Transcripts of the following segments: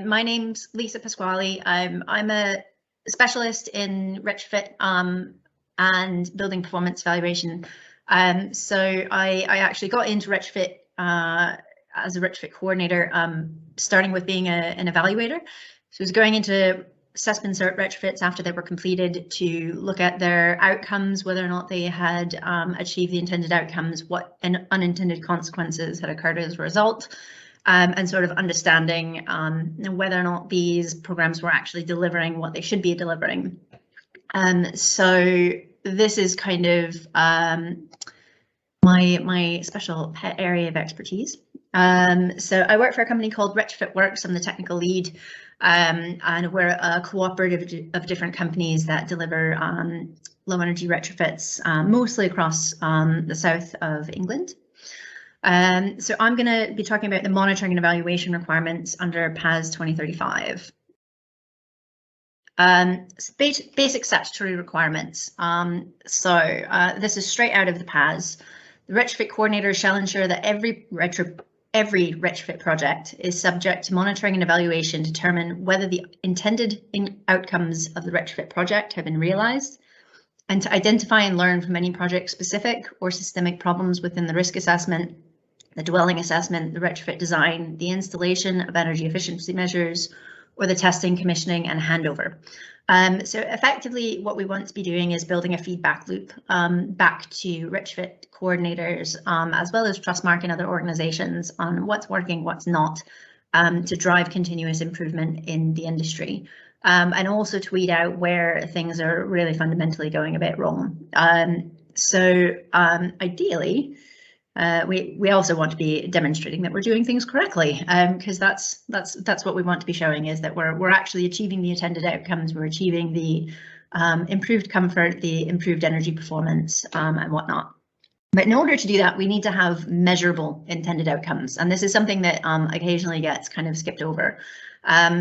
My name's Lisa Pasquale. I'm a specialist in retrofit and building performance evaluation. So I actually got into retrofit as a retrofit coordinator, starting with being an evaluator. So I was going into assessment cert retrofits after they were completed to look at their outcomes, whether or not they had achieved the intended outcomes, what unintended consequences had occurred as a result. And sort of understanding whether or not these programs were actually delivering what they should be delivering. So this is kind of my special pet area of expertise. So I work for a company called Retrofit Works. I'm the technical lead, and we're a cooperative of different companies that deliver low energy retrofits, mostly across the south of England. So I'm going to be talking about the monitoring and evaluation requirements under PAS 2035. Basic statutory requirements. This is straight out of the PAS. The retrofit coordinator shall ensure that every retrofit project is subject to monitoring and evaluation to determine whether the intended outcomes of the retrofit project have been realised, and to identify and learn from any project-specific or systemic problems within the risk assessment, the dwelling assessment, the retrofit design, the installation of energy efficiency measures, or the testing, commissioning, and handover. So effectively, what we want to be doing is building a feedback loop back to retrofit coordinators, as well as Trustmark and other organizations on what's working, what's not, to drive continuous improvement in the industry. And also to weed out where things are really fundamentally going a bit wrong. Ideally, we also want to be demonstrating that we're doing things correctly, because that's what we want to be showing, is that we're actually achieving the intended outcomes, we're achieving the improved comfort, the improved energy performance, and whatnot. But in order to do that, we need to have measurable intended outcomes, and this is something that occasionally gets kind of skipped over.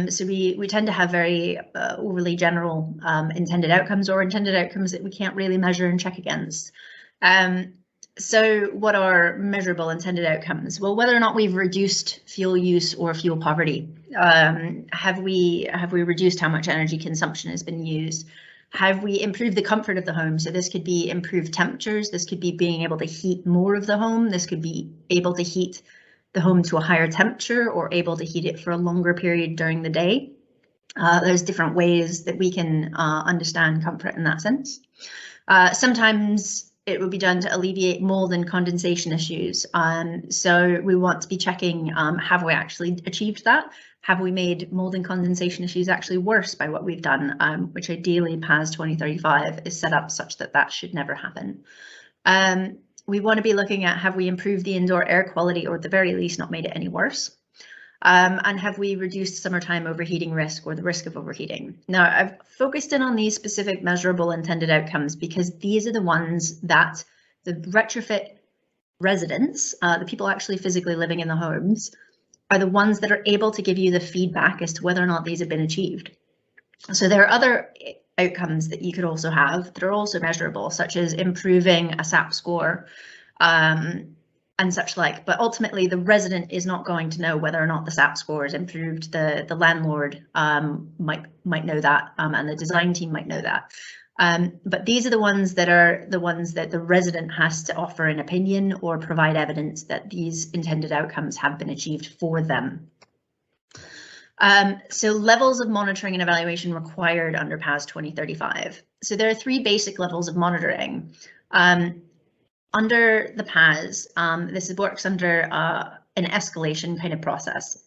So we tend to have very overly general intended outcomes, or intended outcomes that we can't really measure and check against. So what are measurable intended outcomes? Well, whether or not we've reduced fuel use or fuel poverty. Have we reduced how much energy consumption has been used? Have we improved the comfort of the home? So this could be improved temperatures. This could be being able to heat more of the home. This could be able to heat the home to a higher temperature, or able to heat it for a longer period during the day. There's different ways that we can understand comfort in that sense. Sometimes it will be done to alleviate mold and condensation issues. So we want to be checking, have we actually achieved that? Have we made mold and condensation issues actually worse by what we've done, which ideally PAS 2035 is set up such that that should never happen. We want to be looking at, have we improved the indoor air quality, or at the very least not made it any worse? And have we reduced summertime overheating risk, or the risk of overheating? Now, I've focused in on these specific measurable intended outcomes because these are the ones that the retrofit residents, the people actually physically living in the homes, are the ones that are able to give you the feedback as to whether or not these have been achieved. So there are other outcomes that you could also have that are also measurable, such as improving a SAP score, and such like, but ultimately the resident is not going to know whether or not the SAP score is improved. The landlord might know that, and the design team might know that. But these are the ones that the resident has to offer an opinion or provide evidence that these intended outcomes have been achieved for them. So levels of monitoring and evaluation required under PAS 2035. So there are 3 basic levels of monitoring. Under the PAS, this works under an escalation kind of process.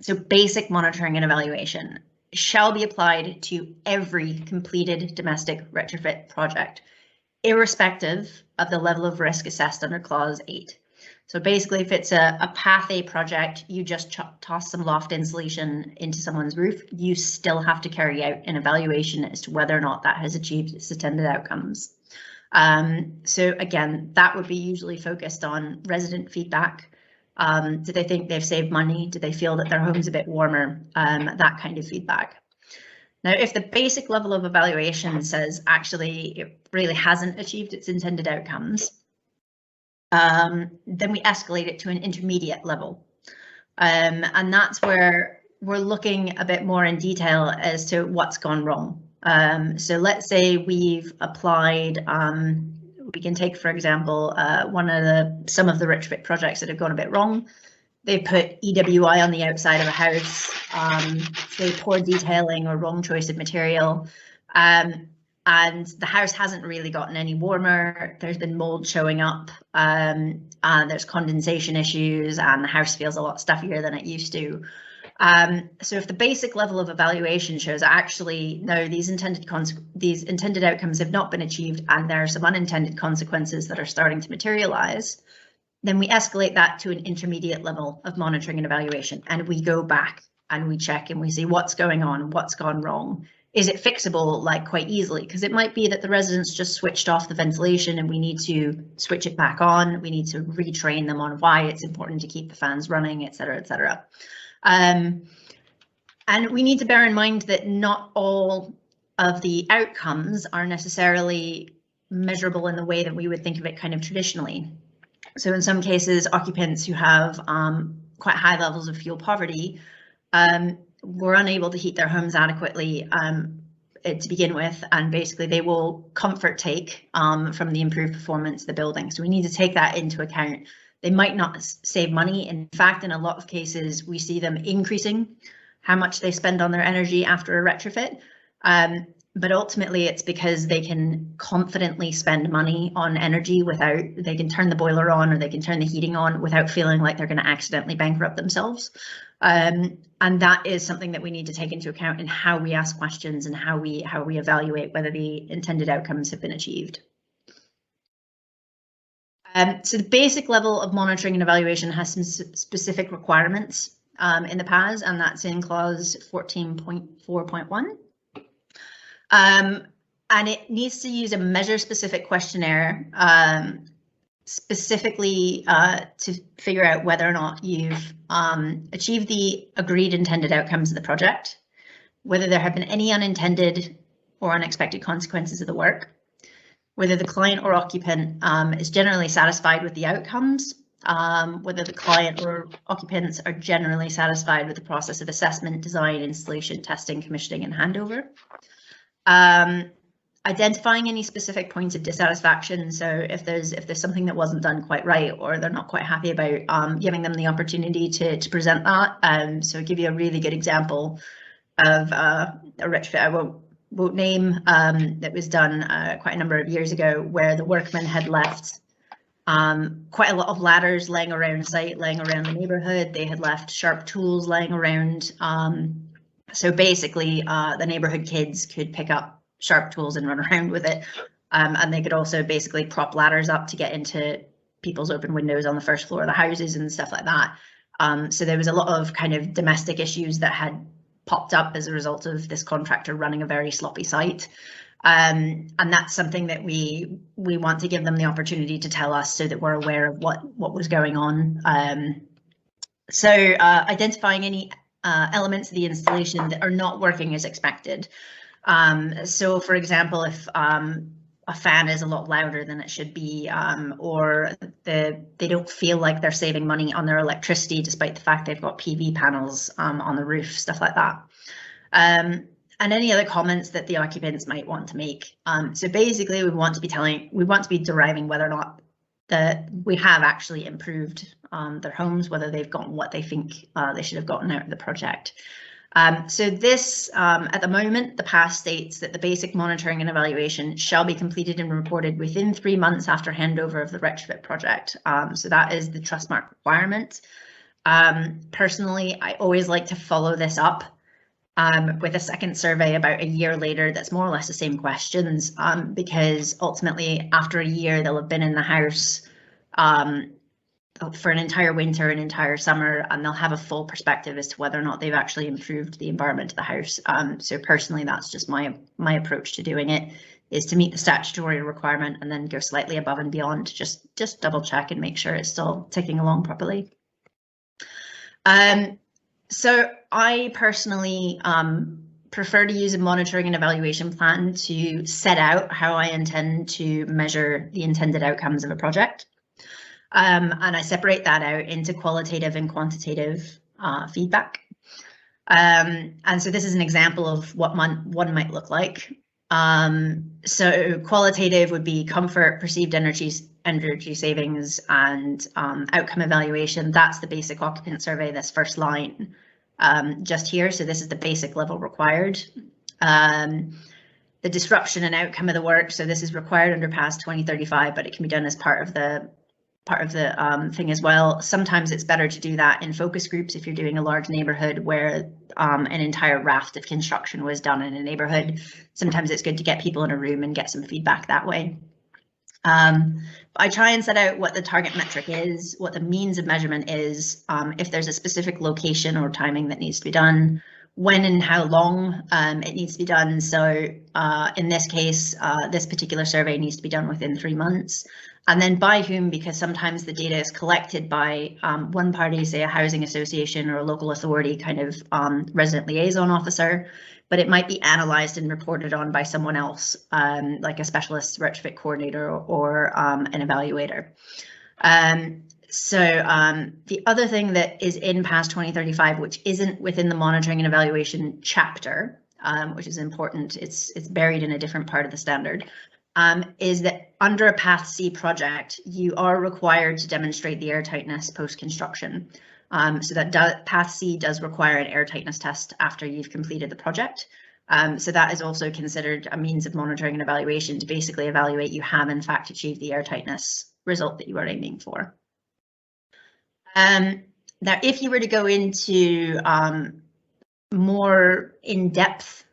So basic monitoring and evaluation shall be applied to every completed domestic retrofit project, irrespective of the level of risk assessed under Clause 8. So basically, if it's a Path A project, you just toss some loft insulation into someone's roof, you still have to carry out an evaluation as to whether or not that has achieved its intended outcomes. So again, that would be usually focused on resident feedback. Do they think they've saved money? Do they feel that their home's a bit warmer? That kind of feedback. Now, if the basic level of evaluation says actually it really hasn't achieved its intended outcomes, then we escalate it to an intermediate level. And that's where we're looking a bit more in detail as to what's gone wrong. So let's say we've applied, we can take, for example, some of the retrofit projects that have gone a bit wrong. They put EWI on the outside of a house, say poor detailing or wrong choice of material, and the house hasn't really gotten any warmer. There's been mold showing up, there's condensation issues, and the house feels a lot stuffier than it used to. So if the basic level of evaluation shows actually no, these intended outcomes have not been achieved, and there are some unintended consequences that are starting to materialize, then we escalate that to an intermediate level of monitoring and evaluation, and we go back and we check and we see what's going on, what's gone wrong. Is it fixable, like, quite easily? Because it might be that the residents just switched off the ventilation and we need to switch it back on. We need to retrain them on why it's important to keep the fans running, et cetera, et cetera. And we need to bear in mind that not all of the outcomes are necessarily measurable in the way that we would think of it kind of traditionally. So in some cases, occupants who have quite high levels of fuel poverty were unable to heat their homes adequately to begin with, and basically they will comfort take from the improved performance of the building. So we need to take that into account. They might not save money. In fact, in a lot of cases, we see them increasing how much they spend on their energy after a retrofit. But ultimately, it's because they can confidently spend money on energy without, they can turn the boiler on or they can turn the heating on without feeling like they're going to accidentally bankrupt themselves. And that is something that we need to take into account in how we ask questions and how we evaluate whether the intended outcomes have been achieved. So the basic level of monitoring and evaluation has some specific requirements in the PAS, and that's in clause 14.4.1. And it needs to use a measure-specific questionnaire specifically to figure out whether or not you've achieved the agreed intended outcomes of the project, whether there have been any unintended or unexpected consequences of the work, whether the client or occupant is generally satisfied with the outcomes, whether the client or occupants are generally satisfied with the process of assessment, design, installation, testing, commissioning, and handover. Identifying any specific points of dissatisfaction. So if there's something that wasn't done quite right or they're not quite happy about, giving them the opportunity to present that. So I'll give you a really good example of a retrofit I won't name that was done quite a number of years ago, where the workmen had left quite a lot of ladders laying around site, laying around the neighborhood. They had left sharp tools laying around. So basically, the neighborhood kids could pick up sharp tools and run around with it. And they could also basically prop ladders up to get into people's open windows on the first floor of the houses and stuff like that. So there was a lot of kind of domestic issues that had popped up as a result of this contractor running a very sloppy site. And that's something that we want to give them the opportunity to tell us so that we're aware of what was going on. So identifying any elements of the installation that are not working as expected. So for example, if a fan is a lot louder than it should be, or they don't feel like they're saving money on their electricity despite the fact they've got PV panels on the roof, stuff like that. And any other comments that the occupants might want to make. So basically, we want to be deriving whether or not we have actually improved their homes, whether they've gotten what they think they should have gotten out of the project. So this, at the moment, the PAS states that the basic monitoring and evaluation shall be completed and reported within 3 months after handover of the retrofit project. So that is the Trustmark requirement. Personally, I always like to follow this up with a second survey about a year later that's more or less the same questions, because ultimately after a year they'll have been in the house for an entire winter, an entire summer, and they'll have a full perspective as to whether or not they've actually improved the environment of the house. So personally, that's just my approach to doing it, is to meet the statutory requirement and then go slightly above and beyond, just double check and make sure it's still ticking along properly. So I personally prefer to use a monitoring and evaluation plan to set out how I intend to measure the intended outcomes of a project. And I separate that out into qualitative and quantitative feedback. And so this is an example of what one might look like. So qualitative would be comfort, perceived energy savings, and outcome evaluation. That's the basic occupant survey, this first line just here. So this is the basic level required. The disruption and outcome of the work. So this is required under PAS 2035, but it can be done as part of the thing as well. Sometimes it's better to do that in focus groups if you're doing a large neighborhood where an entire raft of construction was done in a neighborhood. Sometimes it's good to get people in a room and get some feedback that way. I try and set out what the target metric is, what the means of measurement is, if there's a specific location or timing that needs to be done, when and how long it needs to be done. So in this case, this particular survey needs to be done within 3 months. And then by whom, because sometimes the data is collected by one party, say a housing association or a local authority kind of resident liaison officer, but it might be analysed and reported on by someone else, like a specialist retrofit coordinator or an evaluator. So the other thing that is in PAS 2035, which isn't within the monitoring and evaluation chapter, which is important, it's buried in a different part of the standard, is that under a Path C project, you are required to demonstrate the airtightness post-construction. So that Path C does require an airtightness test after you've completed the project. So that is also considered a means of monitoring and evaluation to basically evaluate you have in fact achieved the airtightness result that you are aiming for. Now, if you were to go into more in-depth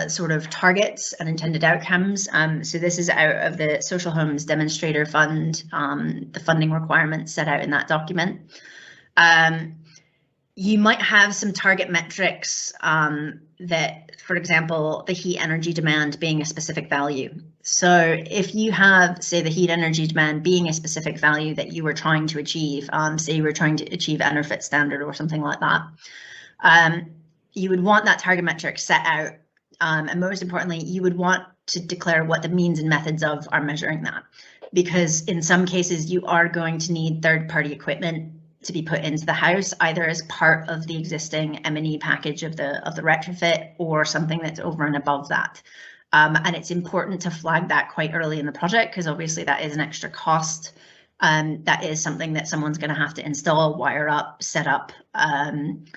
sort of targets and intended outcomes, so this is out of the Social Homes Demonstrator Fund, the funding requirements set out in that document. You might have some target metrics that, for example, the heat energy demand being a specific value. So if you have, say, the heat energy demand being a specific value that you were trying to achieve, say you were trying to achieve EnerFit standard or something like that, you would want that target metric set out. And most importantly, you would want to declare what the means and methods of are measuring that, because in some cases you are going to need third-party equipment to be put into the house, either as part of the existing M&E package of the retrofit or something that's over and above that. And it's important to flag that quite early in the project, because obviously that is an extra cost. That is something that someone's going to have to install, wire up, set up, and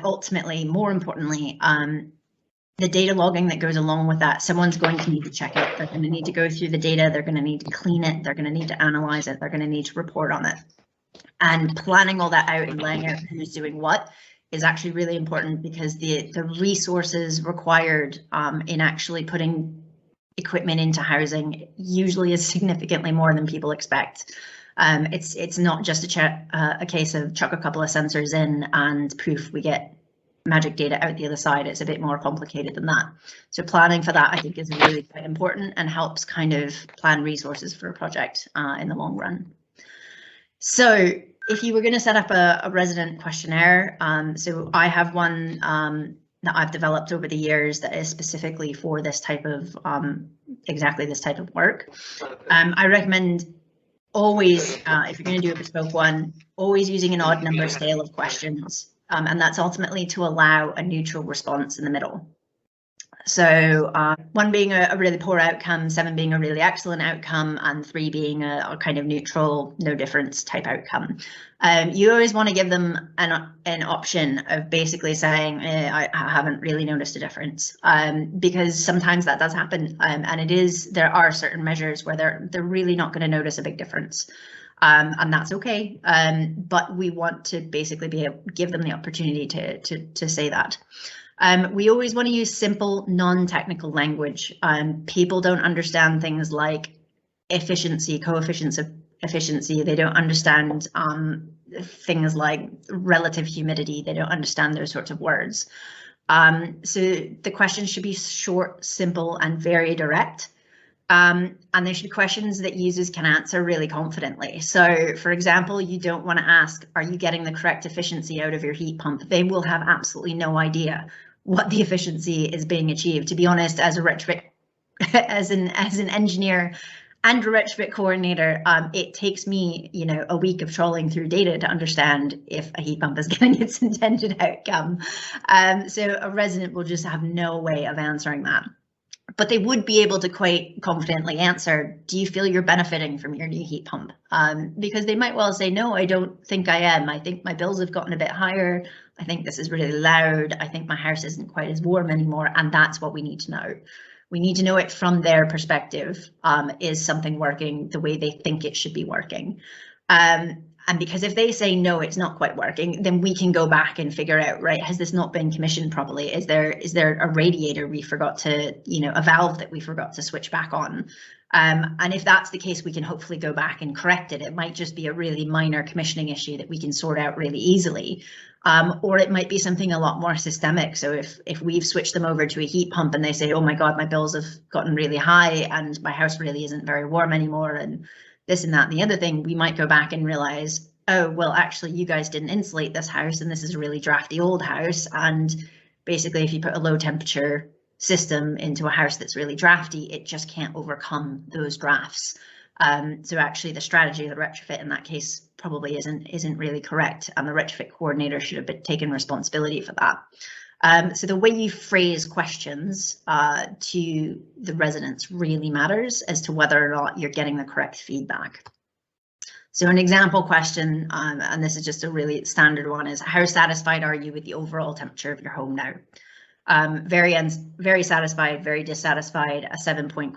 ultimately, more importantly, the data logging that goes along with that. Someone's going to need to check it. They're going to need to go through the data. They're going to need to clean it. They're going to need to analyze it. They're going to need to report on it. And planning all that out and laying out who's doing what is actually really important, because the resources required in actually putting equipment into housing usually is significantly more than people expect. It's not just a case of chuck a couple of sensors in and poof, we get magic data out the other side. It's a bit more complicated than that. So planning for that, I think, is really quite important and helps kind of plan resources for a project in the long run. So if you were going to set up a resident questionnaire, so I have one that I've developed over the years that is specifically for this type of exactly this type of work. I recommend always, if you're going to do a bespoke one, always using an odd number scale of questions, and that's ultimately to allow a neutral response in the middle. So 1 being a really poor outcome, 7 being a really excellent outcome, and 3 being a kind of neutral, no difference type outcome. You always want to give them an option of basically saying, I haven't really noticed a difference, because sometimes that does happen, and there are certain measures where they're really not going to notice a big difference. And that's okay, but we want to basically give them the opportunity to say that. We always want to use simple, non-technical language. People don't understand things like efficiency, coefficients of efficiency. They don't understand things like relative humidity. They don't understand those sorts of words. So the questions should be short, simple, and very direct. And they should be questions that users can answer really confidently. So, for example, you don't want to ask, are you getting the correct efficiency out of your heat pump? They will have absolutely no idea what the efficiency is being achieved. To be honest, as a retrofit, as an engineer, and a retrofit coordinator, it takes me, a week of trawling through data to understand if a heat pump is getting its intended outcome. So a resident will just have no way of answering that. But they would be able to quite confidently answer, do you feel you're benefiting from your new heat pump? Because they might well say, no, I don't think I am. I think my bills have gotten a bit higher. I think this is really loud. I think my house isn't quite as warm anymore. And that's what we need to know. We need to know it from their perspective. Is something working the way they think it should be working? And because if they say, no, it's not quite working, then we can go back and figure out, right, has this not been commissioned properly? Is there a radiator we forgot to, a valve that we forgot to switch back on? And if that's the case, we can hopefully go back and correct it. It might just be a really minor commissioning issue that we can sort out really easily. Or it might be something a lot more systemic. So if we've switched them over to a heat pump and they say, oh my God, my bills have gotten really high and my house really isn't very warm anymore, and this and that and the other thing, we might go back and realize, oh, well, actually, you guys didn't insulate this house and this is a really drafty old house. And basically, if you put a low temperature system into a house that's really drafty, it just can't overcome those drafts. So actually, the strategy of the retrofit in that case probably isn't really correct, and the retrofit coordinator should have taken responsibility for that. So the way you phrase questions to the residents really matters as to whether or not you're getting the correct feedback. So an example question, and this is just a really standard one, is how satisfied are you with the overall temperature of your home now? Very satisfied, very dissatisfied, a 7-point,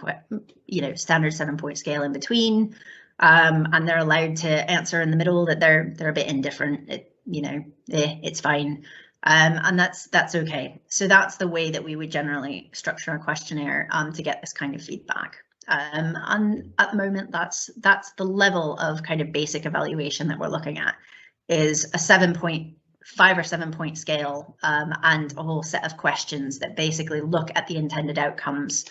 standard 7-point scale in between, and they're allowed to answer in the middle that they're a bit indifferent. It's fine. And that's okay. So that's the way that we would generally structure a questionnaire to get this kind of feedback. And at the moment, that's the level of kind of basic evaluation that we're looking at, is a 5 or 7-point scale and a whole set of questions that basically look at the intended outcomes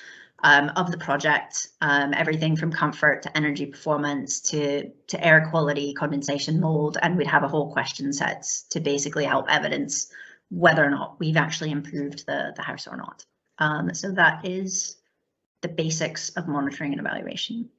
of the project, everything from comfort to energy performance to air quality, condensation, mold, and we'd have a whole question sets to basically help evidence whether or not we've actually improved the house or not. So that is the basics of monitoring and evaluation.